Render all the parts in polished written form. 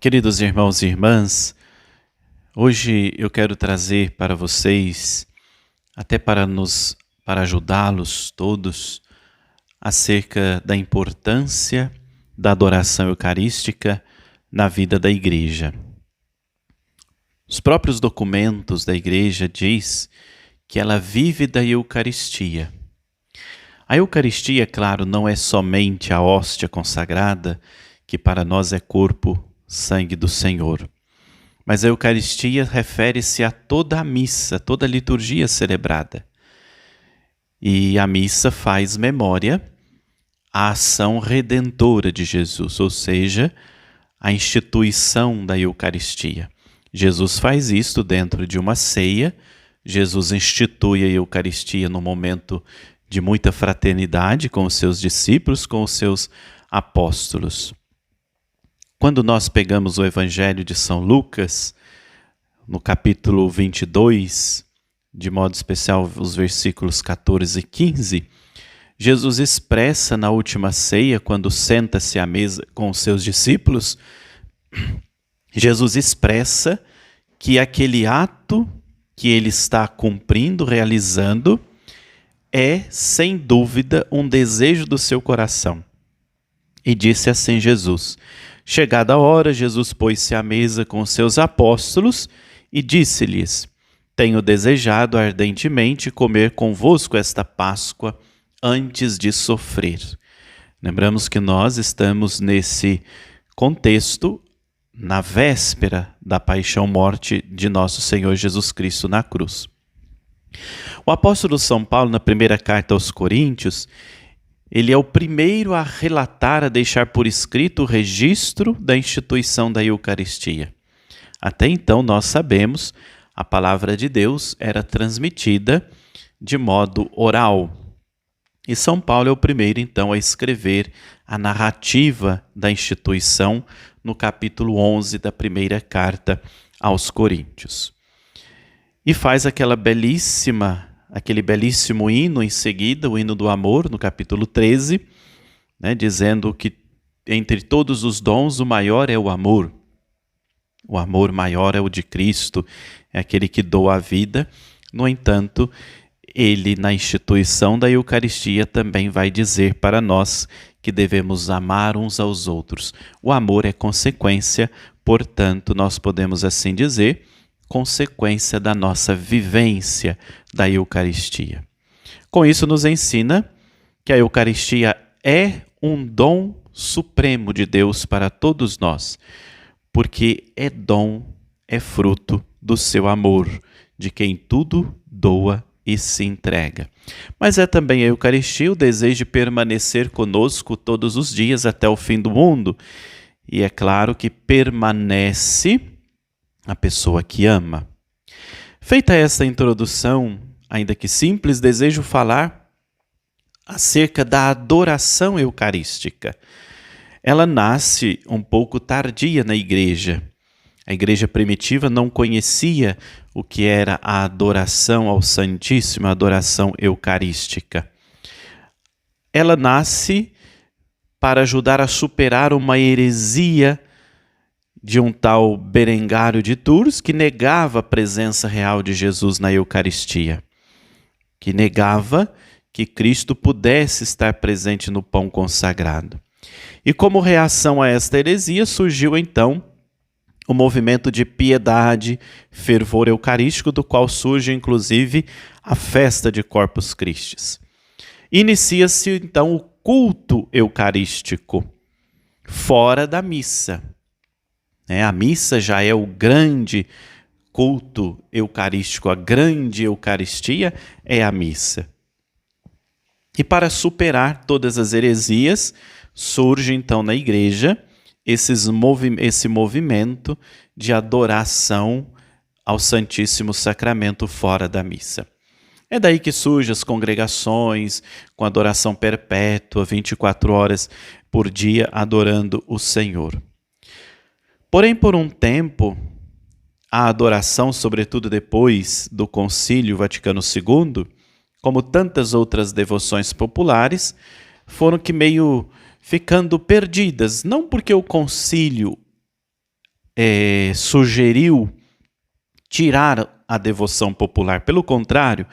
Queridos irmãos e irmãs, hoje eu quero trazer para vocês, até para ajudá-los todos, acerca da importância da adoração eucarística na vida da igreja. Os próprios documentos da igreja diz que ela vive da Eucaristia. A Eucaristia, claro, não é somente a hóstia consagrada, que para nós é corpo, sangue do Senhor. Mas a Eucaristia refere-se a toda a missa, toda a liturgia celebrada. E a missa faz memória à ação redentora de Jesus, ou seja, a instituição da Eucaristia. Jesus faz isto dentro de uma ceia. Jesus institui a Eucaristia no momento de muita fraternidade com os seus discípulos, com os seus apóstolos. Quando nós pegamos o Evangelho de São Lucas, no capítulo 22, de modo especial os versículos 14 e 15, Jesus expressa na última ceia, quando senta-se à mesa com os seus discípulos, Jesus expressa que aquele ato que ele está cumprindo, realizando, é, sem dúvida, um desejo do seu coração. E disse assim Jesus: chegada a hora, Jesus pôs-se à mesa com os seus apóstolos e disse-lhes: tenho desejado ardentemente comer convosco esta Páscoa antes de sofrer. Lembramos que nós estamos nesse contexto na véspera da paixão-morte de nosso Senhor Jesus Cristo na cruz. O apóstolo São Paulo, na primeira carta aos Coríntios, ele é o primeiro a relatar, a deixar por escrito o registro da instituição da Eucaristia. Até então, nós sabemos, a palavra de Deus era transmitida de modo oral. E São Paulo é o primeiro, então, a escrever a narrativa da instituição no capítulo 11 da primeira carta aos Coríntios. E faz aquele belíssimo hino em seguida, o hino do amor, no capítulo 13, dizendo que entre todos os dons o maior é o amor. O amor maior é o de Cristo, é aquele que doa a vida. No entanto, ele, na instituição da Eucaristia, também vai dizer para nós que devemos amar uns aos outros. O amor é consequência, portanto, nós podemos assim dizer, consequência da nossa vivência da Eucaristia. Com isso nos ensina que a Eucaristia é um dom supremo de Deus para todos nós, porque é dom, é fruto do seu amor, de quem tudo doa e se entrega. Mas é também a Eucaristia o desejo de permanecer conosco todos os dias até o fim do mundo. E é claro que permanece a pessoa que ama. Feita esta introdução, ainda que simples, desejo falar acerca da adoração eucarística. Ela nasce um pouco tardia na igreja. A igreja primitiva não conhecia o que era a adoração ao Santíssimo, a adoração eucarística. Ela nasce para ajudar a superar uma heresia de um tal Berengário de Tours, que negava a presença real de Jesus na Eucaristia, que negava que Cristo pudesse estar presente no pão consagrado. E como reação a esta heresia, surgiu então o movimento de piedade, fervor eucarístico, do qual surge inclusive a festa de Corpus Christi. Inicia-se então o culto eucarístico, fora da missa. A missa já é o grande culto eucarístico, a grande Eucaristia é a missa. E para superar todas as heresias, surge então na igreja esse movimento de adoração ao Santíssimo Sacramento fora da missa. É daí que surgem as congregações com adoração perpétua, 24 horas por dia, adorando o Senhor. Porém, por um tempo, a adoração, sobretudo depois do Concílio Vaticano II, como tantas outras devoções populares, foram que meio ficando perdidas, não porque o concílio sugeriu tirar a devoção popular. Pelo contrário,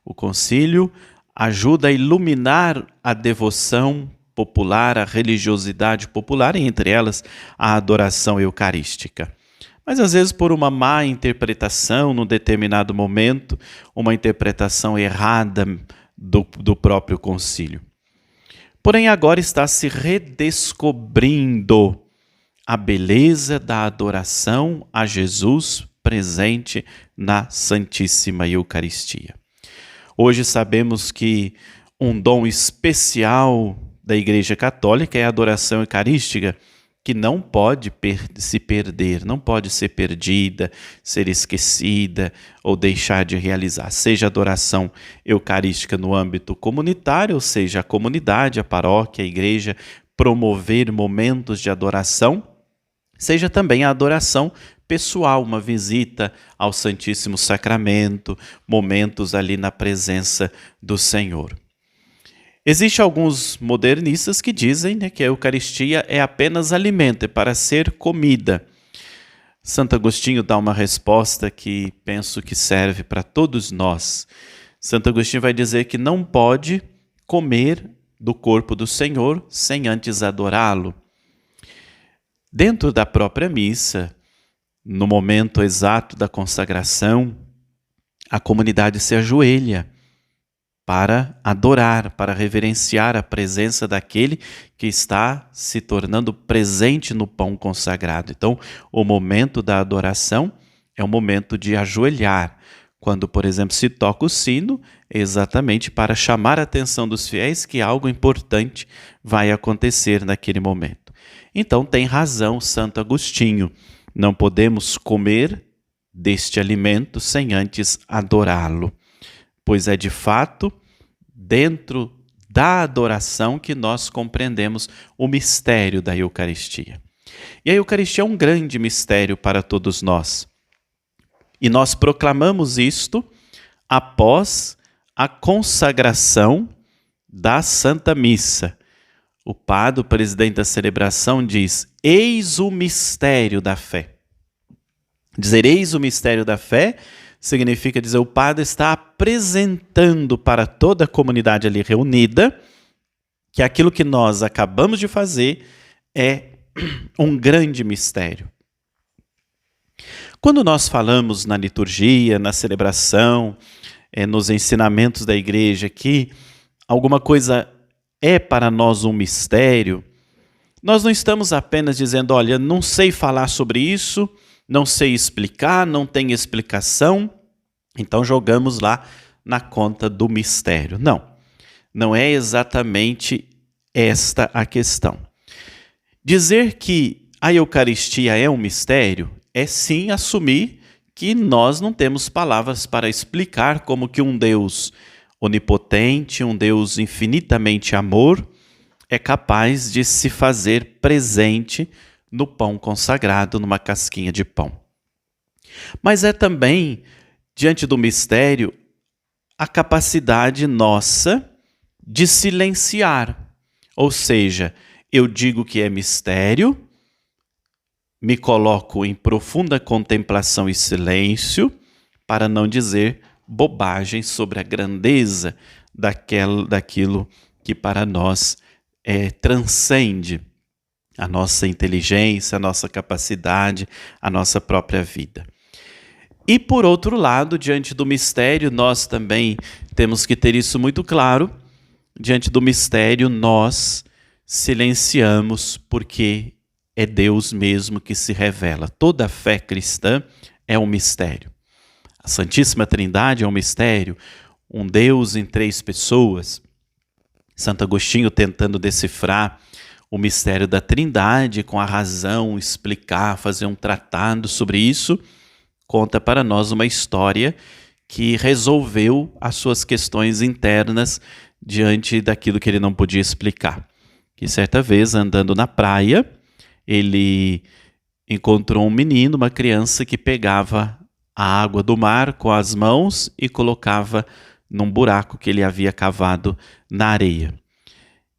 o concílio ajuda a iluminar a devoção popular, a religiosidade popular, e entre elas a adoração eucarística. Mas às vezes por uma má interpretação, num determinado momento, uma interpretação errada do próprio concílio. Porém agora está se redescobrindo a beleza da adoração a Jesus presente na Santíssima Eucaristia. Hoje sabemos que um dom especial da Igreja Católica é a adoração eucarística, que não pode se perder, não pode ser perdida, ser esquecida ou deixar de realizar. Seja a adoração eucarística no âmbito comunitário, ou seja, a comunidade, a paróquia, a igreja promover momentos de adoração, seja também a adoração pessoal, uma visita ao Santíssimo Sacramento, momentos ali na presença do Senhor. Existem alguns modernistas que dizem, que a Eucaristia é apenas alimento, é para ser comida. Santo Agostinho dá uma resposta que penso que serve para todos nós. Santo Agostinho vai dizer que não pode comer do corpo do Senhor sem antes adorá-lo. Dentro da própria missa, no momento exato da consagração, a comunidade se ajoelha para adorar, para reverenciar a presença daquele que está se tornando presente no pão consagrado. Então, o momento da adoração é um momento de ajoelhar. Quando, por exemplo, se toca o sino, é exatamente para chamar a atenção dos fiéis que algo importante vai acontecer naquele momento. Então, tem razão Santo Agostinho. Não podemos comer deste alimento sem antes adorá-lo, pois é de fato dentro da adoração que nós compreendemos o mistério da Eucaristia. E a Eucaristia é um grande mistério para todos nós. E nós proclamamos isto após a consagração da Santa Missa. O padre, o presidente da celebração, diz: eis o mistério da fé. Dizer eis o mistério da fé significa dizer o padre está apresentando para toda a comunidade ali reunida que aquilo que nós acabamos de fazer é um grande mistério. Quando nós falamos na liturgia, na celebração, nos ensinamentos da igreja que alguma coisa é para nós um mistério, nós não estamos apenas dizendo, olha, não sei falar sobre isso, não sei explicar, não tem explicação, então jogamos lá na conta do mistério. Não, não é exatamente esta a questão. Dizer que a Eucaristia é um mistério é sim assumir que nós não temos palavras para explicar como que um Deus onipotente, um Deus infinitamente amor, é capaz de se fazer presente no pão consagrado, numa casquinha de pão. Mas é também, diante do mistério, a capacidade nossa de silenciar. Ou seja, eu digo que é mistério, me coloco em profunda contemplação e silêncio para não dizer bobagem sobre a grandeza daquilo que para nós transcende a nossa inteligência, a nossa capacidade, a nossa própria vida. E por outro lado, diante do mistério, nós também temos que ter isso muito claro. Diante do mistério, nós silenciamos porque é Deus mesmo que se revela. Toda a fé cristã é um mistério. A Santíssima Trindade é um mistério, um Deus em 3 pessoas. Santo Agostinho tentando decifrar o mistério da Trindade, com a razão, explicar, fazer um tratado sobre isso, conta para nós uma história que resolveu as suas questões internas diante daquilo que ele não podia explicar. Que certa vez, andando na praia, ele encontrou um menino, uma criança que pegava a água do mar com as mãos e colocava num buraco que ele havia cavado na areia.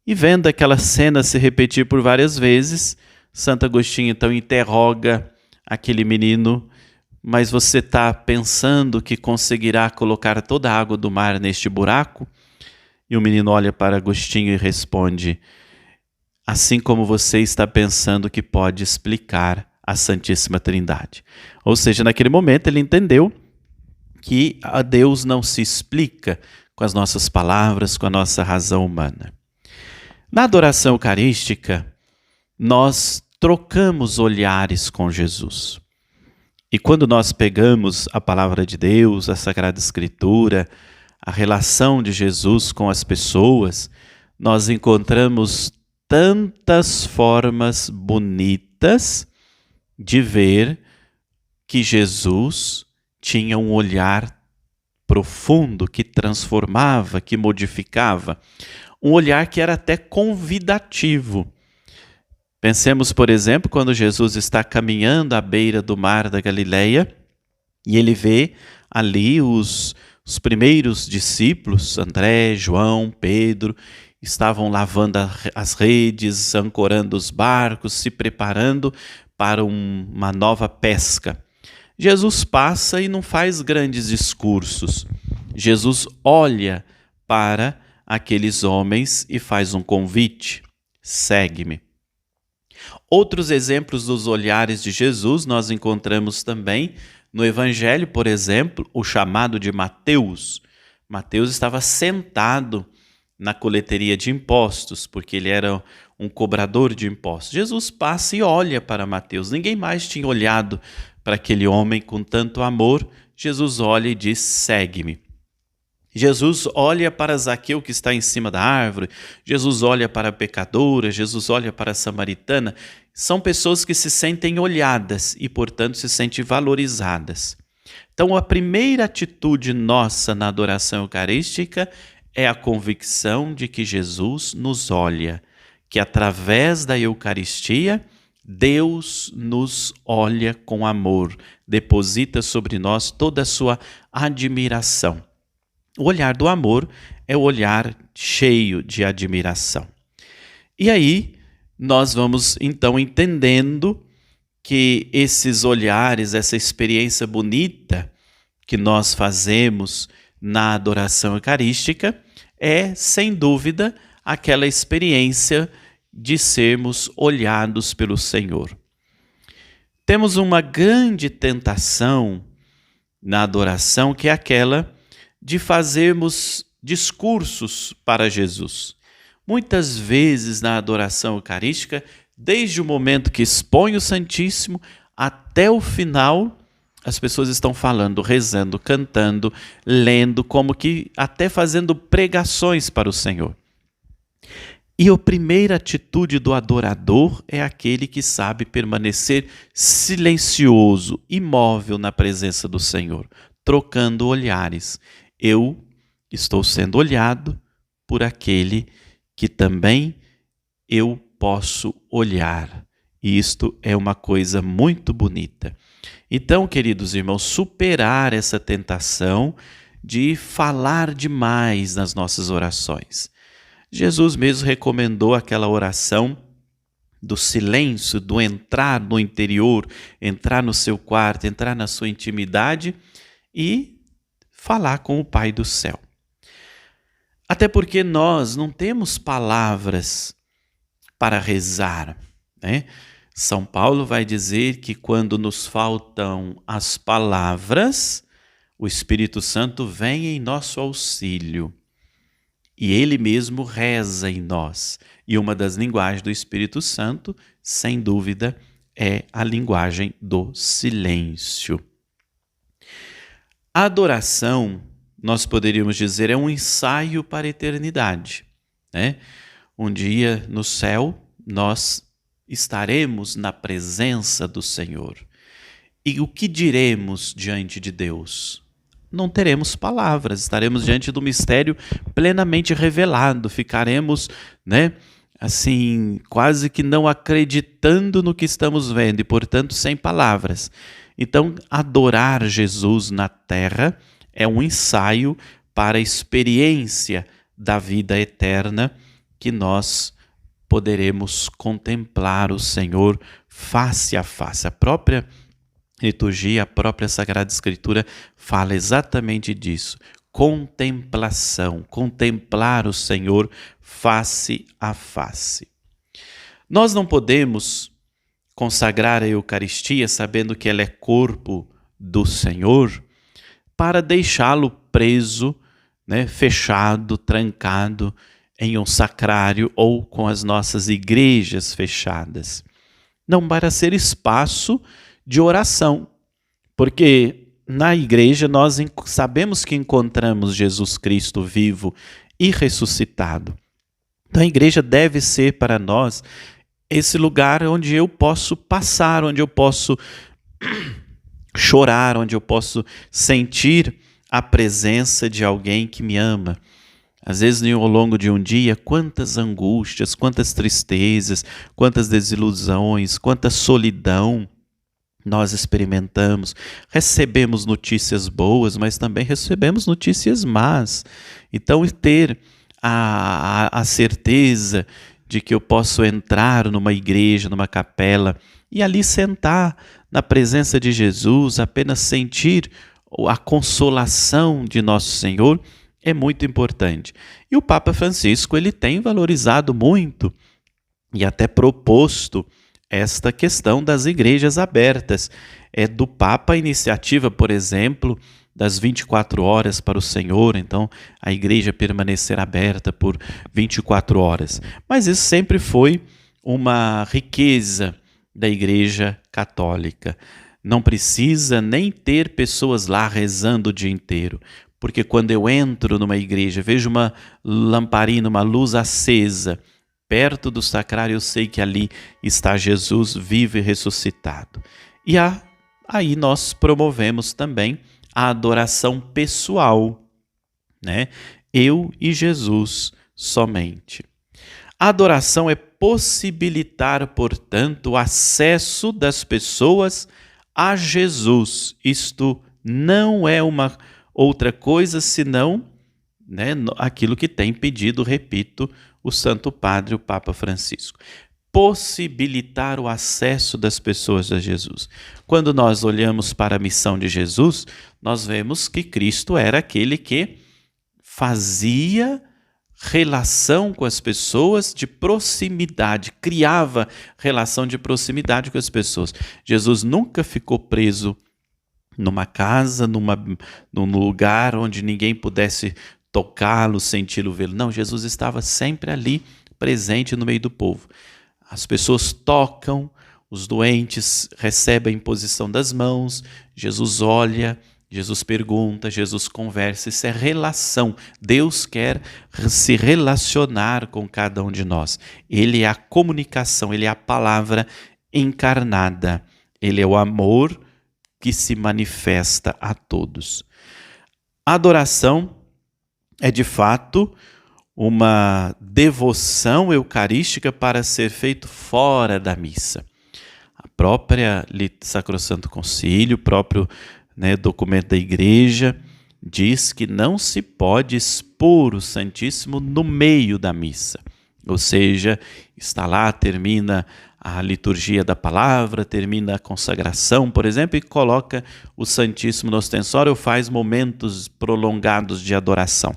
E vendo aquela cena se repetir por várias vezes, Santo Agostinho então interroga aquele menino: mas você está pensando que conseguirá colocar toda a água do mar neste buraco? E o menino olha para Agostinho e responde: assim como você está pensando que pode explicar a Santíssima Trindade. Ou seja, naquele momento ele entendeu que a Deus não se explica com as nossas palavras, com a nossa razão humana. Na adoração eucarística, nós trocamos olhares com Jesus. E quando nós pegamos a palavra de Deus, a Sagrada Escritura, a relação de Jesus com as pessoas, nós encontramos tantas formas bonitas de ver que Jesus tinha um olhar profundo que transformava, que modificava, um olhar que era até convidativo. Pensemos, por exemplo, quando Jesus está caminhando à beira do mar da Galileia e ele vê ali os primeiros discípulos, André, João, Pedro, estavam lavando as redes, ancorando os barcos, se preparando para uma nova pesca. Jesus passa e não faz grandes discursos. Jesus olha para aqueles homens e faz um convite: segue-me. Outros exemplos dos olhares de Jesus nós encontramos também no Evangelho, por exemplo, o chamado de Mateus. Mateus estava sentado na coleteria de impostos, porque ele era um cobrador de impostos. Jesus passa e olha para Mateus. Ninguém mais tinha olhado para aquele homem com tanto amor. Jesus olha e diz: segue-me. Jesus olha para Zaqueu, que está em cima da árvore. Jesus olha para a pecadora. Jesus olha para a samaritana. São pessoas que se sentem olhadas e, portanto, se sentem valorizadas. Então, a primeira atitude nossa na adoração eucarística é a convicção de que Jesus nos olha, que através da Eucaristia, Deus nos olha com amor, deposita sobre nós toda a sua admiração. O olhar do amor é o olhar cheio de admiração. E aí nós vamos então entendendo que esses olhares, essa experiência bonita que nós fazemos na adoração eucarística é, sem dúvida, aquela experiência de sermos olhados pelo Senhor. Temos uma grande tentação na adoração, que é aquela de fazermos discursos para Jesus. Muitas vezes na adoração eucarística, desde o momento que expõe o Santíssimo até o final, as pessoas estão falando, rezando, cantando, lendo, como que até fazendo pregações para o Senhor. E a primeira atitude do adorador é aquele que sabe permanecer silencioso, imóvel na presença do Senhor, trocando olhares. Eu estou sendo olhado por aquele que também eu posso olhar. E isto é uma coisa muito bonita. Então, queridos irmãos, superar essa tentação de falar demais nas nossas orações. Jesus mesmo recomendou aquela oração do silêncio, do entrar no interior, entrar no seu quarto, entrar na sua intimidade e falar com o Pai do céu. Até porque nós não temos palavras para rezar, né? São Paulo vai dizer que quando nos faltam as palavras, o Espírito Santo vem em nosso auxílio e ele mesmo reza em nós. E uma das linguagens do Espírito Santo, sem dúvida, é a linguagem do silêncio. A adoração, nós poderíamos dizer, é um ensaio para a eternidade, né? Um dia no céu nós estaremos na presença do Senhor. E o que diremos diante de Deus? Não teremos palavras, estaremos diante do mistério plenamente revelado, ficaremos, né, assim, quase que não acreditando no que estamos vendo e, portanto, sem palavras. Então, adorar Jesus na terra é um ensaio para a experiência da vida eterna que nós poderemos contemplar o Senhor face a face. A própria liturgia, a própria Sagrada Escritura fala exatamente disso. Contemplação, contemplar o Senhor face a face. Nós não podemos consagrar a Eucaristia sabendo que ela é corpo do Senhor para deixá-lo preso, fechado, trancado em um sacrário ou com as nossas igrejas fechadas. Não, para ser espaço de oração, porque na igreja nós sabemos que encontramos Jesus Cristo vivo e ressuscitado. Então a igreja deve ser para nós esse lugar onde eu posso passar, onde eu posso chorar, onde eu posso sentir a presença de alguém que me ama. Às vezes, ao longo de um dia, quantas angústias, quantas tristezas, quantas desilusões, quanta solidão nós experimentamos. Recebemos notícias boas, mas também recebemos notícias más. Então, ter a certeza de que eu posso entrar numa igreja, numa capela, e ali sentar na presença de Jesus, apenas sentir a consolação de nosso Senhor, é muito importante. E o Papa Francisco, ele tem valorizado muito e até proposto esta questão das igrejas abertas. É do Papa a iniciativa, por exemplo, das 24 horas para o Senhor, então a igreja permanecer aberta por 24 horas. Mas isso sempre foi uma riqueza da Igreja Católica. Não precisa nem ter pessoas lá rezando o dia inteiro, porque quando eu entro numa igreja, vejo uma lamparina, uma luz acesa, perto do sacrário, eu sei que ali está Jesus vivo e ressuscitado. E aí nós promovemos também a adoração pessoal, Eu e Jesus somente. A adoração é possibilitar, portanto, o acesso das pessoas a Jesus. Isto não é uma outra coisa senão aquilo que tem pedido, repito, o Santo Padre, o Papa Francisco. Possibilitar o acesso das pessoas a Jesus. Quando nós olhamos para a missão de Jesus, nós vemos que Cristo era aquele que fazia relação com as pessoas de proximidade, criava relação de proximidade com as pessoas. Jesus nunca ficou preso numa casa, num lugar onde ninguém pudesse tocá-lo, senti-lo, vê-lo. Não, Jesus estava sempre ali, presente no meio do povo. As pessoas tocam, os doentes recebem a imposição das mãos, Jesus olha, Jesus pergunta, Jesus conversa, isso é relação. Deus quer se relacionar com cada um de nós. Ele é a comunicação, Ele é a palavra encarnada. Ele é o amor que se manifesta a todos. A adoração é, de fato, uma devoção eucarística para ser feito fora da missa. A própria Sacrosanto Concílio, o próprio documento da Igreja, diz que não se pode expor o Santíssimo no meio da missa. Ou seja, está lá, termina a liturgia da palavra, termina a consagração, por exemplo, e coloca o Santíssimo no ostensório ou faz momentos prolongados de adoração.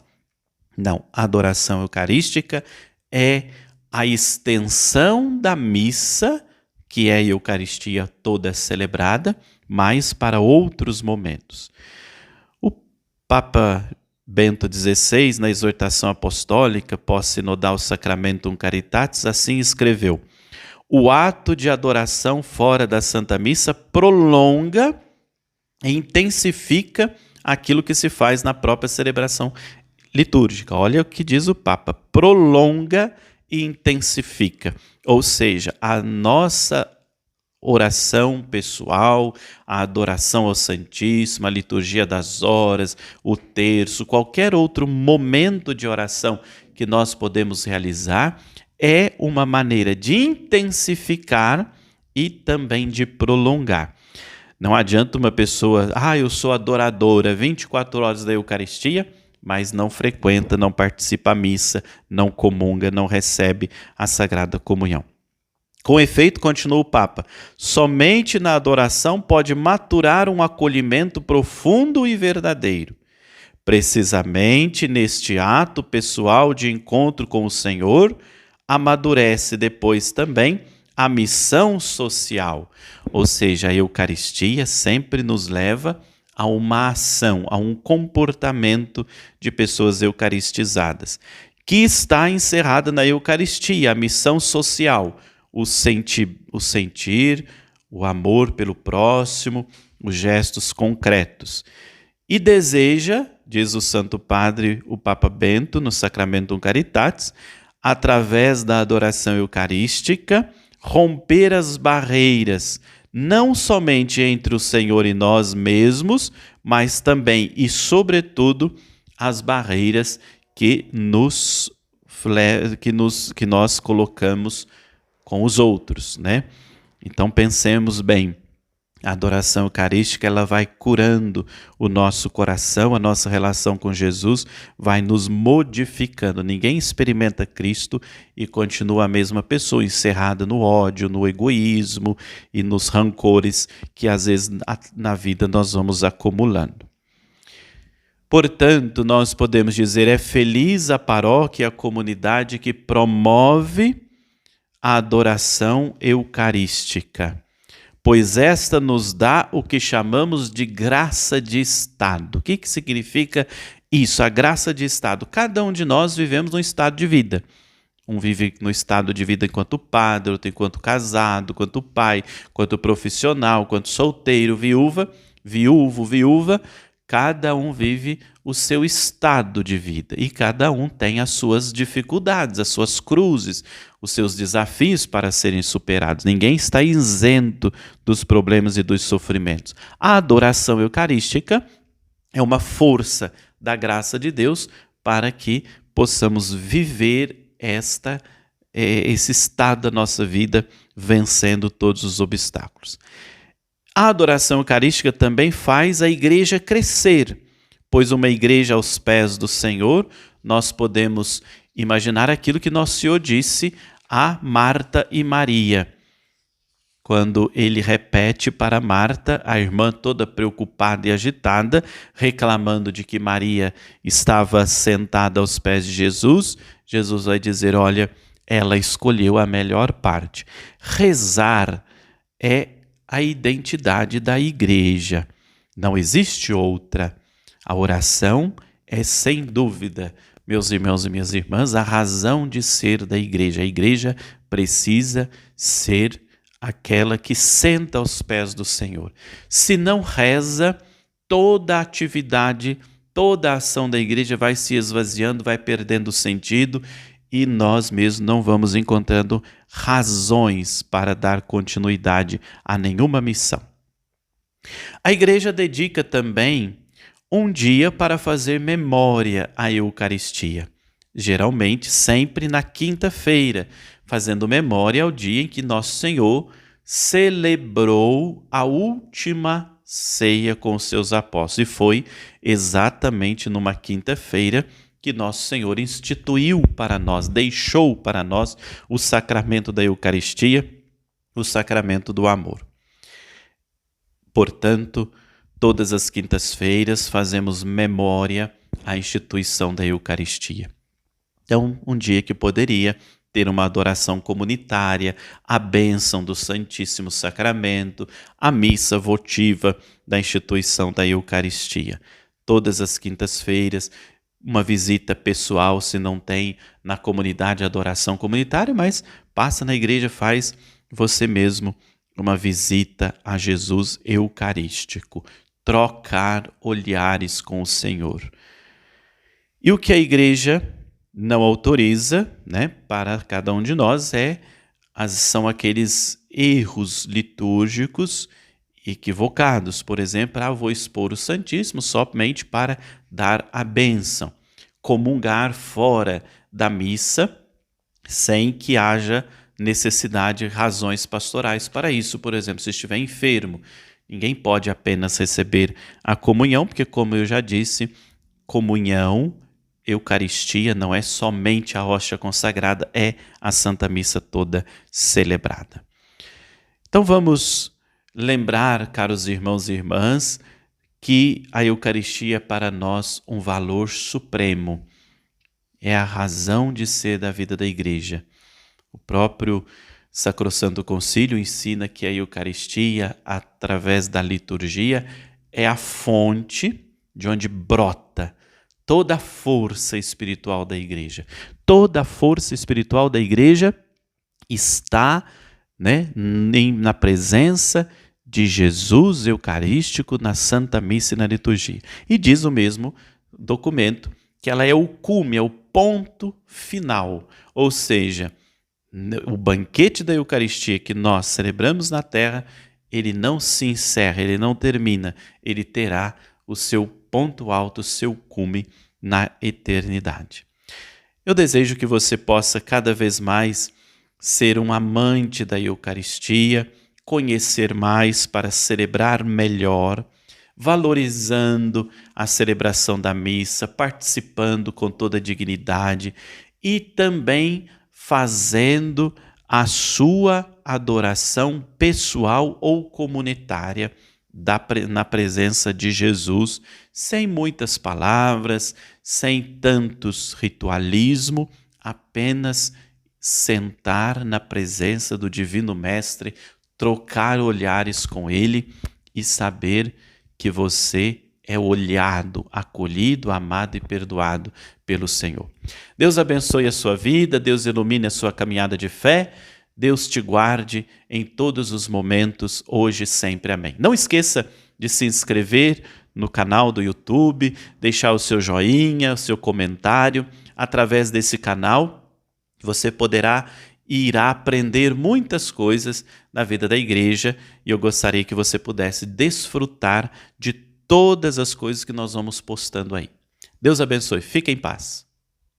Não, a adoração eucarística é a extensão da missa, que é a Eucaristia toda celebrada, mas para outros momentos. O Papa Bento XVI, na exortação apostólica pós-sinodal Sacramentum Caritatis, assim escreveu: o ato de adoração fora da Santa Missa prolonga e intensifica aquilo que se faz na própria celebração litúrgica. Olha o que diz o Papa: prolonga e intensifica. Ou seja, a nossa oração pessoal, a adoração ao Santíssimo, a liturgia das horas, o terço, qualquer outro momento de oração que nós podemos realizar, é uma maneira de intensificar e também de prolongar. Não adianta uma pessoa, eu sou adoradora 24 horas da Eucaristia, mas não frequenta, não participa da missa, não comunga, não recebe a Sagrada Comunhão. Com efeito, continua o Papa, somente na adoração pode maturar um acolhimento profundo e verdadeiro. Precisamente neste ato pessoal de encontro com o Senhor, amadurece depois também a missão social, ou seja, a Eucaristia sempre nos leva a uma ação, a um comportamento de pessoas eucaristizadas, que está encerrada na Eucaristia, a missão social, o sentir, o amor pelo próximo, os gestos concretos. E deseja, diz o Santo Padre, o Papa Bento, no Sacramentum Caritatis, através da adoração eucarística, romper as barreiras, não somente entre o Senhor e nós mesmos, mas também e sobretudo as barreiras que nós colocamos com os outros, né? Então pensemos bem, a adoração eucarística ela vai curando o nosso coração, a nossa relação com Jesus vai nos modificando. Ninguém experimenta Cristo e continua a mesma pessoa, encerrada no ódio, no egoísmo e nos rancores que às vezes na vida nós vamos acumulando. Portanto, nós podemos dizer, é feliz a paróquia, a comunidade que promove a adoração eucarística, pois esta nos dá o que chamamos de graça de estado. O que significa isso? A graça de estado. Cada um de nós vivemos num estado de vida. Um vive no estado de vida enquanto padre, outro enquanto casado, enquanto pai, enquanto profissional, enquanto solteiro, viúva. Cada um vive o seu estado de vida e cada um tem as suas dificuldades, as suas cruzes, os seus desafios para serem superados. Ninguém está isento dos problemas e dos sofrimentos. A adoração eucarística é uma força da graça de Deus para que possamos viver esse estado da nossa vida vencendo todos os obstáculos. A adoração eucarística também faz a igreja crescer, pois uma igreja aos pés do Senhor, nós podemos imaginar aquilo que Nosso Senhor disse a Marta e Maria, quando ele repete para Marta, a irmã toda preocupada e agitada, reclamando de que Maria estava sentada aos pés de Jesus, Jesus vai dizer, olha, ela escolheu a melhor parte. Rezar é a identidade da igreja. Não existe outra. A oração é, sem dúvida, meus irmãos e minhas irmãs, a razão de ser da igreja. A igreja precisa ser aquela que senta aos pés do Senhor. Se não reza, toda a atividade, toda a ação da igreja vai se esvaziando, vai perdendo sentido e nós mesmos não vamos encontrando razões para dar continuidade a nenhuma missão. A igreja dedica também um dia para fazer memória à Eucaristia, geralmente sempre na quinta-feira, fazendo memória ao dia em que Nosso Senhor celebrou a última ceia com os seus apóstolos. E foi exatamente numa quinta-feira que Nosso Senhor instituiu para nós, deixou para nós o sacramento da Eucaristia, o sacramento do amor. Portanto, todas as quintas-feiras fazemos memória à instituição da Eucaristia. Então, um dia que poderia ter uma adoração comunitária, a bênção do Santíssimo Sacramento, a missa votiva da instituição da Eucaristia. Todas as quintas-feiras, uma visita pessoal, se não tem na comunidade adoração comunitária, mas passa na igreja, faz você mesmo uma visita a Jesus eucarístico, trocar olhares com o Senhor. E o que a igreja não autoriza, né, para cada um de nós são aqueles erros litúrgicos equivocados. Por exemplo, vou expor o Santíssimo somente para dar a bênção. Comungar fora da missa sem que haja necessidade, razões pastorais para isso. Por exemplo, se estiver enfermo, ninguém pode apenas receber a comunhão, porque, como eu já disse, comunhão Eucaristia não é somente a hóstia consagrada, é a Santa Missa toda celebrada. Então vamos lembrar, caros irmãos e irmãs, que a Eucaristia é para nós um valor supremo. É a razão de ser da vida da Igreja. O próprio Sacrosanto Concílio ensina que a Eucaristia, através da liturgia, é a fonte de onde brota toda a força espiritual da Igreja. Toda a força espiritual da Igreja está, na presença de Jesus Eucarístico na Santa Missa e na liturgia. E diz o mesmo documento que ela é o cume, é o ponto final, ou seja, o banquete da Eucaristia que nós celebramos na terra, ele não se encerra, ele não termina, ele terá o seu ponto alto, o seu cume na eternidade. Eu desejo que você possa cada vez mais ser um amante da Eucaristia, conhecer mais para celebrar melhor, valorizando a celebração da missa, participando com toda dignidade e também fazendo a sua adoração pessoal ou comunitária na presença de Jesus, sem muitas palavras, sem tantos ritualismo, apenas sentar na presença do Divino Mestre, trocar olhares com Ele e saber que você é olhado, acolhido, amado e perdoado pelo Senhor. Deus abençoe a sua vida, Deus ilumine a sua caminhada de fé, Deus te guarde em todos os momentos, hoje e sempre. Amém. Não esqueça de se inscrever no canal do YouTube, deixar o seu joinha, o seu comentário. Através desse canal, você poderá e irá aprender muitas coisas na vida da igreja e eu gostaria que você pudesse desfrutar de todas as coisas que nós vamos postando aí. Deus abençoe. Fique em paz.